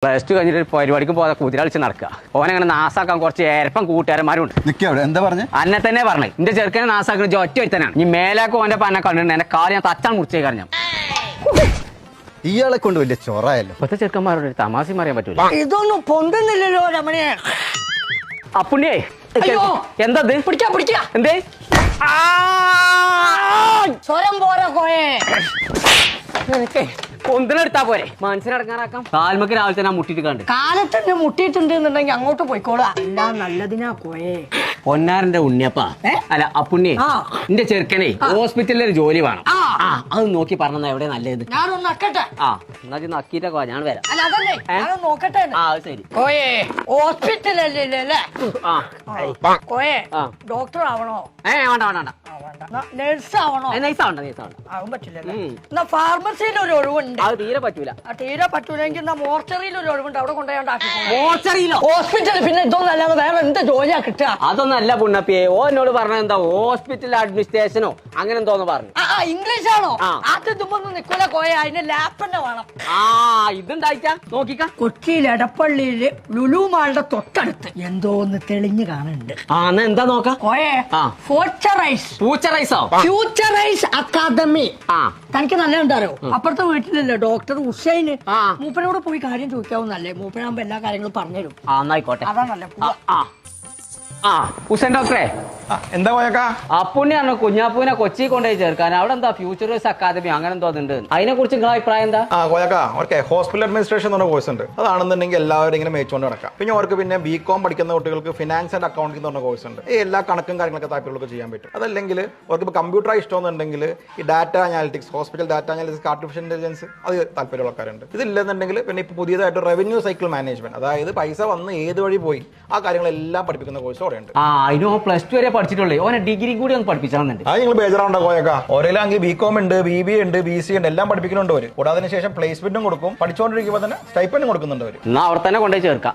Plus two കഴിഞ്ഞിട്ട് പരിപാടിക്ക് പോകാതെ കുതിരളിച്ച് നടക്കുക. ഓനങ്ങനെ നാസാക്കാൻ കുറച്ച് ഏരപ്പം കൂട്ടുകാരന്മാരുണ്ട്. എന്താ പറഞ്ഞു? അന്നെ തന്നെ പറഞ്ഞു എന്റെ ചെറുക്കനെ നാസാക്കുന്ന ഒറ്റ ഒരുത്തനാണ്. ഈ മേലാക്ക് ഓന്റെ പന്നെ കണ്ടിട്ടുണ്ട്. എന്റെ കാല് ഞാൻ തച്ചാൻ മുറിച്ചേ കറിഞ്ഞു. ഇയാളെ കൊണ്ട് വലിയ ചൊറായല്ലോ. ഇപ്പത്തെ ചെറുക്കന്മാരോട് തമാശയും പറയാൻ പറ്റൂല. ഇതൊന്നും പൊന്തുന്നില്ലല്ലോ രമണേ. അപ്പുണ്ണിയേ എന്താ പിടിക്കാ എന്തേ സ്വരം പോരാ കോയെ. പൊന്തിനെടുത്താ പോരെ മനസ്സിനടങ്ങാനാക്കാം. കാൽമക്ക് രാവിലെ തന്നെ മുട്ടിട്ട് കണ്ട് കാലത്തന്നെ മുട്ടിയിട്ടുണ്ട് എന്നുണ്ടെങ്കിൽ അങ്ങോട്ട് പോയിക്കോളാം. എല്ലാം നല്ലതിനാ കോയെ. പൊന്നാരന്റെ ഉണ്ണിയപ്പ അല്ല അപ്പുണ്ണിയെ എന്റെ ചെറുക്കനെ ഹോസ്പിറ്റലിൽ ഒരു ജോലി വേണം. അത് നോക്കി പറഞ്ഞ എവിടെ നല്ലത്. ഞാനൊന്ന് നക്കട്ടെ. എന്നാ നക്കിട്ടൊക്കെ ഞാൻ വരാം. അല്ല അതല്ലേ ഞാനൊന്ന് നോക്കട്ടെ. ശരി കോയെ ഹോസ്പിറ്റലല്ലേ കോയെ ഡോക്ടർ ആവണോ? വേണ്ട നഴ്സ് ആവണോ? ആവാൻ പറ്റില്ലല്ലോ. എന്നാ ഫാർമസിയിൽ ഒരു ഒഴിവുണ്ട്. അത് തീരെ പറ്റൂല. തീരെ പറ്റൂലെങ്കിൽ മോർച്ചറിയിൽ ഒരു ഒഴിവുണ്ട്. അവിടെ കൊണ്ടുപോയി മോർച്ചറിയിലോ? ഹോസ്പിറ്റലിൽ പിന്നെ ഇതൊന്നും അല്ലാതെ വേറെ എന്ത് ജോലിയാ കിട്ടുക? അതൊന്നും അല്ല പുണ്ണപ്പിയെ. ഓ എന്നോട് പറഞ്ഞത് എന്താ ഹോസ്പിറ്റൽ അഡ്മിനിസ്ട്രേഷനോ അങ്ങനെ എന്തോന്ന് പറഞ്ഞു. ഇംഗ്ലീഷ് ആണോ? അത് ഇതുമ്പൊന്നും നിക്കൂല കോയ. അതിന് ലാപ്പ് തന്നെ വേണം. ഇതുണ്ടായിട്ടാ നോക്കിക്ക. കൊച്ചിയിൽ എടപ്പള്ളിയില് ലുലു മാളുടെ തൊട്ടടുത്ത് എന്തോ ഒന്ന് തെളിഞ്ഞു കാണുന്നുണ്ട്. എന്താ നോക്കാം കോയെ ഫ്യൂച്ചറൈസ് അക്കാദമി. തനിക്ക് നല്ല ഉണ്ടാരോ? അപ്പുറത്തെ വീട്ടിലല്ലേ ഡോക്ടർ ഹുസൈന്. മൂപ്പനോട് പോയി കാര്യം ചോദിക്കാവുന്നല്ലേ? മൂപ്പനാകുമ്പോ എല്ലാ കാര്യങ്ങളും പറഞ്ഞുതരും. എന്നായിക്കോട്ടെ. അതാണല്ലേ. ഹുസൈൻ ഡോക്ടറെ എന്താ പോയക്കാ? അപ്പുണ്ണി പറഞ്ഞ കുഞ്ഞാപ്പൂനെ കൊച്ചി കൊണ്ടുപോയി ചേർക്കാൻ. അവിടെ എന്താ ഫ്യൂച്ചറൈസ് അക്കാദമി അങ്ങനെ എന്തോ ഉണ്ട്. അതിനെ കുറിച്ച് നിങ്ങളുടെ അഭിപ്രായം എന്താ? കോയക്കാ ഓക്കെ ഹോസ്പിറ്റൽ അഡ്മിനിസ്ട്രേഷൻ എന്ന് പറഞ്ഞ കോഴ്സ് ഉണ്ട്. അതാണെന്നുണ്ടെങ്കിൽ എല്ലാവരും ഇങ്ങനെ മേച്ചുകൊണ്ട് നടക്കാം. പിന്നെ അവർക്ക് പിന്നെ ബികോം പഠിക്കുന്ന കുട്ടികൾക്ക് ഫിനാൻസ് ആൻഡ് അക്കൗണ്ടിംഗ് എന്ന് പറഞ്ഞ കോഴ്സ് ഉണ്ട്. ഈ എല്ലാ കണക്കും കാര്യങ്ങളൊക്കെ താല്പര്യമുള്ളവർക്ക് ചെയ്യാൻ പറ്റും. അതല്ലെങ്കിൽ അവർക്ക് ഇപ്പോൾ കമ്പ്യൂട്ടറായി ഇഷ്ടമെന്നുണ്ടെങ്കിൽ ഈ data analytics, hospital data analytics, artificial intelligence അത് താല്പര്യമുള്ള ആൾക്കാരുണ്ട്. ഇതില്ലെന്നുണ്ടെങ്കിൽ പിന്നെ ഇപ്പോൾ പുതിയതായിട്ട് റവന്യൂ സൈക്കിൾ മാനേജ്മെന്റ്, അതായത് പൈസ വന്ന് ഏത് വഴി പോയി ആ കാര്യങ്ങളെല്ലാം പഠിപ്പിക്കുന്ന കോഴ്സ് അവിടെ ഉണ്ട്. അതിനോ പ്ലസ് ടു വരെ പഠിച്ചിട്ടുള്ളേ. ഓനെ ഡിഗ്രി കൂടി ഒന്ന് പഠിപ്പിച്ചാൽ അത് നിങ്ങൾ ബേജാറുണ്ടോ കോയക്കാ? ഓരോലാങ്കിൽ ബികോം ഉണ്ട്, BBA ഉണ്ട്, BC ഉണ്ട്, എല്ലാം പഠിപ്പിക്കുന്നുണ്ട് അവർ. കൂടാതെ ശേഷം പ്ലേസ്മെന്റും കൊടുക്കും. പഠിച്ചുകൊണ്ടിരിക്കുമ്പോൾ തന്നെ സ്റ്റൈപ്പൻഡും കൊടുക്കുന്നുണ്ട് അവർ. അവിടെ തന്നെ കൊണ്ടുപോയി ചേർക്കാം.